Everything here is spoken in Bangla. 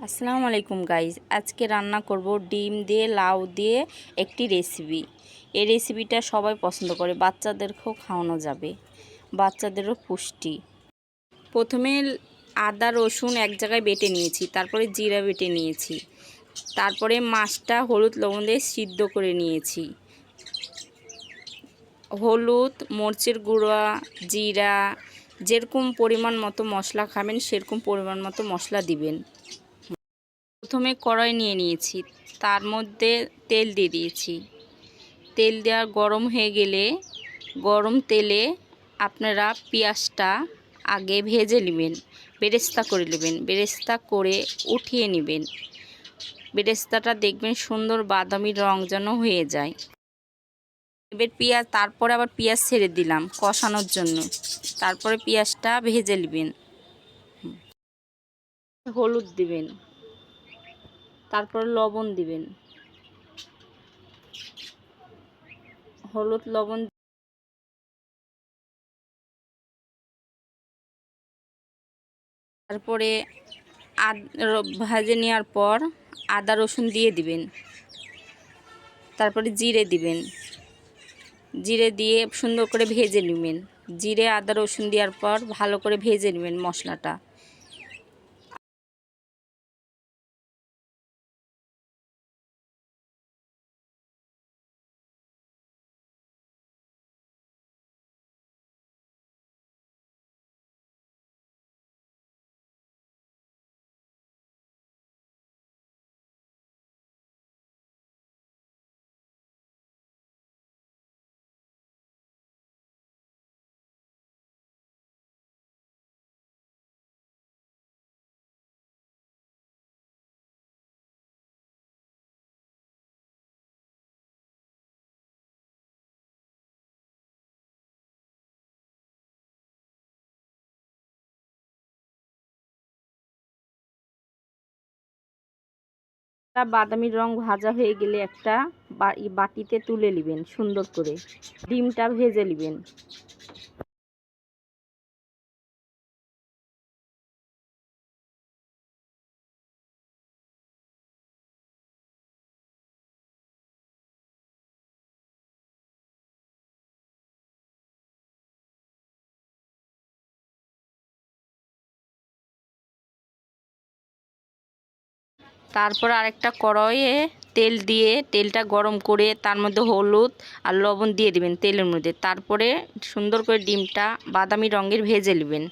আসসালামু আলাইকুম গাইজ, আজকে রান্না করব ডিম দিয়ে লাউ দিয়ে একটি রেসিপি। এই রেসিপিটা সবাই পছন্দ করে, বাচ্চাদেরকেও খাওয়ানো যাবে, বাচ্চাদেরও পুষ্টি। প্রথমে আদা রসুন এক জায়গায় বেটে নিয়েছি, তারপরে জিরা বেটে নিয়েছি, তারপরে মাছটা হলুদ লবণ দিয়ে সিদ্ধ করে নিয়েছি। হলুদ, মরিচের গুঁড়া, জিরা, যেরকম পরিমাণ মতো মশলা খাবেন সেরকম পরিমাণ মতো মশলা দিবেন। প্রথমে কড়াই নিয়ে নিয়েছি, তার মধ্যে তেল দিয়ে দিয়েছি। তেল দেওয়া গরম হয়ে গেলে গরম তেলে আপনারা পেঁয়াজটা আগে ভেজে নেবেন, বেরেস্তা করে নেবেন। বেরেস্তা করে উঠিয়ে নেবেন। বেরেস্তাটা দেখবেন সুন্দর বাদামি রং যেন হয়ে যায়। এবার তারপরে আবার পেঁয়াজ ছেড়ে দিলাম কষানোর জন্য। তারপরে পেঁয়াজটা ভেজে নেবেন। হলুদ দিবেন, তারপর লবণ দিবেন। হলুদ লবণ তারপরে ভেজে নেওয়ার পর আদা রসুন দিয়ে দিবেন। তারপরে জিরে দিবেন। জিরে দিয়ে সুন্দর করে ভেজে নেবেন। জিরে আদা রসুন দেওয়ার পর ভালো করে ভেজে নেবেন মশলাটা। বাদামি রং ভাজা হয়ে গেলে একটা বাটিতে তুলে নেবেন। সুন্দর করে ডিমটা ভেজে নেবেন। তারপর আরেকটা কড়াইয়ে তেল দিয়ে তেলটা গরম করে তার মধ্যে হলুদ আর লবণ দিয়ে দিবেন তেলের মধ্যে। তারপরে সুন্দর করে ডিমটা বাদামি রঙের ভেজে নেবেন।